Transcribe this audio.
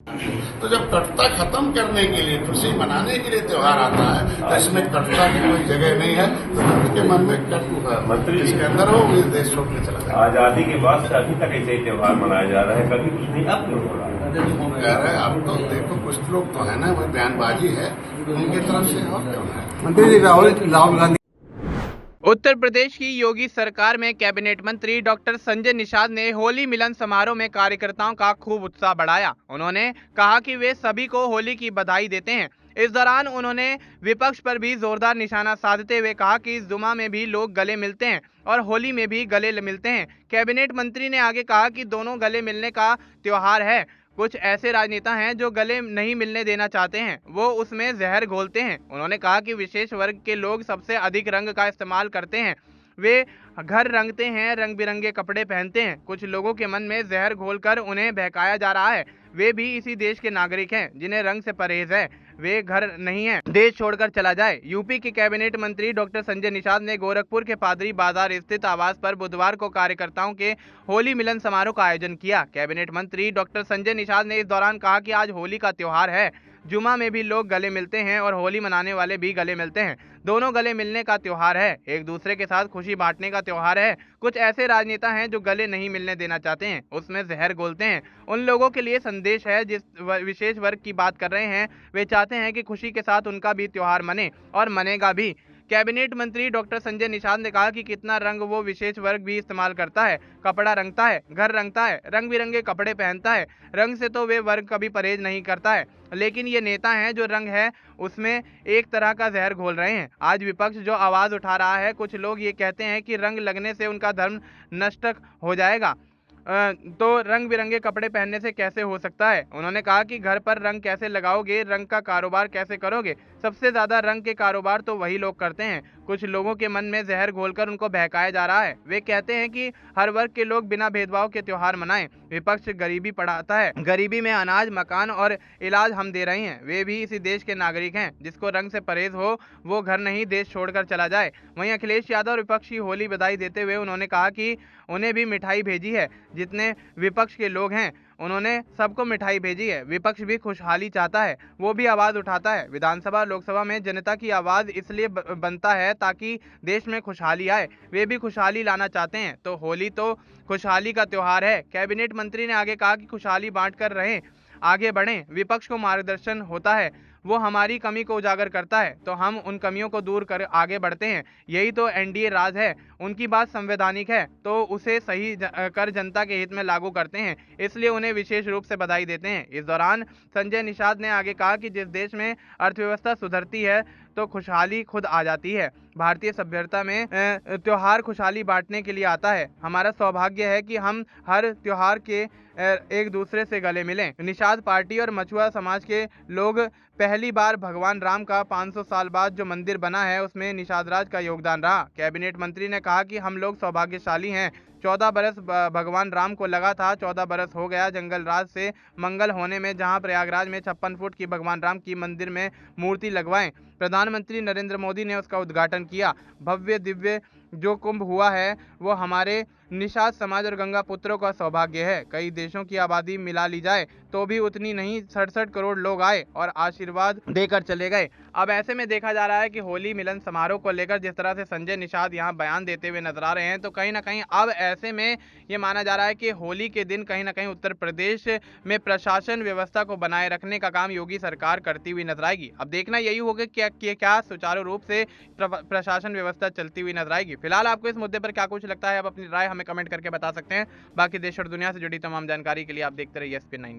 तो जब कटता खत्म करने के लिए, खुशी मनाने के लिए त्योहार आता है, तो इसमें कटता की कोई जगह नहीं है। तो उसके मन में कटु है, मंत्री इसके अंदर हो, ये देश छोड़ के चला जाए। आजादी के बाद से अभी तक ऐसे ही त्योहार मनाया जा रहा है, कभी कुछ नहीं, अब क्यों हो रहा है? कह रहे हैं अब तो देखो कुछ लोग तो है ना, वो बयानबाजी है उनकी तरफ से, और क्यों है। मंत्री जी, राहुल गांधी। उत्तर प्रदेश की योगी सरकार में कैबिनेट मंत्री डॉक्टर संजय निषाद ने होली मिलन समारोह में कार्यकर्ताओं का खूब उत्साह बढ़ाया। उन्होंने कहा कि वे सभी को होली की बधाई देते हैं। इस दौरान उन्होंने विपक्ष पर भी जोरदार निशाना साधते हुए कहा कि इस जुमा में भी लोग गले मिलते हैं और होली में भी गले मिलते हैं। कैबिनेट मंत्री ने आगे कहा कि दोनों गले मिलने का त्योहार है। कुछ ऐसे राजनेता हैं जो गले नहीं मिलने देना चाहते हैं, वो उसमें जहर घोलते हैं। उन्होंने कहा कि विशेष वर्ग के लोग सबसे अधिक रंग का इस्तेमाल करते हैं, वे घर रंगते हैं, रंग बिरंगे कपड़े पहनते हैं। कुछ लोगों के मन में जहर घोलकर उन्हें बहकाया जा रहा है। वे भी इसी देश के नागरिक हैं जिन्हें रंग से परहेज है, वे घर नहीं है, देश छोड़कर चला जाए। यूपी के कैबिनेट मंत्री डॉक्टर संजय निषाद ने गोरखपुर के पादरी बाजार स्थित आवास पर बुधवार को कार्यकर्ताओं के होली मिलन समारोह का आयोजन किया। कैबिनेट मंत्री डॉक्टर संजय निषाद ने इस दौरान कहा कि आज होली का त्योहार है, जुमा में भी लोग गले मिलते हैं और होली मनाने वाले भी गले मिलते हैं। दोनों गले मिलने का त्योहार है, एक दूसरे के साथ खुशी बांटने का त्योहार है। कुछ ऐसे राजनेता हैं जो गले नहीं मिलने देना चाहते हैं, उसमें जहर घोलते हैं। उन लोगों के लिए संदेश है, जिस विशेष वर्ग की बात कर रहे हैं, वे चाहते हैं कि खुशी के साथ उनका भी त्योहार मने और मनेगा भी। कैबिनेट मंत्री डॉक्टर संजय निषाद ने कहा कि कितना रंग वो विशेष वर्ग भी इस्तेमाल करता है, कपड़ा रंगता है, घर रंगता है, रंग बिरंगे कपड़े पहनता है, रंग से तो वे वर्ग कभी परहेज नहीं करता है। लेकिन ये नेता हैं जो रंग है उसमें एक तरह का जहर घोल रहे हैं। आज विपक्ष जो आवाज उठा रहा है, कुछ लोग ये कहते हैं कि रंग लगने से उनका धर्म नष्ट हो जाएगा, तो रंग बिरंगे कपड़े पहनने से कैसे हो सकता है। उन्होंने कहा कि घर पर रंग कैसे लगाओगे, रंग का कारोबार कैसे करोगे। सबसे ज्यादा रंग के कारोबार तो वही लोग करते हैं। कुछ लोगों के मन में जहर घोलकर उनको बहकाया जा रहा है। वे कहते हैं कि हर वर्ग के लोग बिना भेदभाव के त्योहार मनाएं। विपक्ष गरीबी पढ़ाता है, गरीबी में अनाज, मकान और इलाज हम दे रहे हैं। वे भी इसी देश के नागरिक हैं। जिसको रंग से परहेज हो वो घर नहीं, देश छोड़कर चला जाए। वहीं अखिलेश यादव विपक्ष की होली बधाई देते हुए उन्होंने कहा कि उन्हें भी मिठाई भेजी है। जितने विपक्ष के लोग हैं उन्होंने सबको मिठाई भेजी है। विपक्ष भी खुशहाली चाहता है, वो भी आवाज उठाता है। विधानसभा लोकसभा में जनता की आवाज इसलिए बनता है ताकि देश में खुशहाली आए। वे भी खुशहाली लाना चाहते हैं, तो होली तो खुशहाली का त्योहार है। कैबिनेट मंत्री ने आगे कहा कि खुशहाली बांटकर रहें, आगे बढ़ें। विपक्ष को मार्गदर्शन होता है, वो हमारी कमी को उजागर करता है तो हम उन कमियों को दूर कर आगे बढ़ते हैं। यही तो एनडीए राज है। उनकी बात संवैधानिक है तो उसे सही कर जनता के हित में लागू करते हैं, इसलिए उन्हें विशेष रूप से बधाई देते हैं। इस दौरान संजय निषाद ने आगे कहा कि जिस देश में अर्थव्यवस्था सुधरती है तो खुशहाली खुद आ जाती है। भारतीय सभ्यता में त्योहार खुशहाली बांटने के लिए आता है। हमारा सौभाग्य है कि हम हर त्योहार के एक दूसरे से गले मिलें। निषाद पार्टी और मछुआ समाज के लोग पहली बार भगवान राम का 500 साल बाद जो मंदिर बना है उसमें निषाद राज का योगदान रहा। कैबिनेट मंत्री ने कहा कि हम लोग सौभाग्यशाली हैं। 14 बरस भगवान राम को लगा था, 14 बरस हो गया जंगल राज से मंगल होने में, जहां प्रयागराज में 56 फुट की भगवान राम की मंदिर में मूर्ति लगवाएं। प्रधानमंत्री नरेंद्र मोदी ने उसका उद्घाटन किया। भव्य दिव्य जो कुंभ हुआ है वो हमारे निषाद समाज और गंगा पुत्रों का सौभाग्य है। कई देशों की आबादी मिला ली जाए तो भी उतनी नहीं, 67 करोड़ लोग आए और आशीर्वाद देकर चले गए। अब ऐसे में देखा जा रहा है कि होली मिलन समारोह को लेकर जिस तरह से संजय निषाद यहाँ बयान देते हुए नजर आ रहे हैं, तो कहीं ना कहीं अब ऐसे में ये माना जा रहा है कि होली के दिन कहीं ना कहीं उत्तर प्रदेश में प्रशासन व्यवस्था को बनाए रखने का काम योगी सरकार करती हुई नजर आएगी। अब देखना यही होगा कि क्या सुचारू रूप से प्रशासन व्यवस्था चलती हुई नजर आएगी। फिलहाल आपको इस मुद्दे पर क्या कुछ लगता है, आप अपनी राय हमें कमेंट करके बता सकते हैं। बाकी देश और दुनिया से जुड़ी तमाम जानकारी के लिए आप देखते रहिए एसपी9 न्यूज़।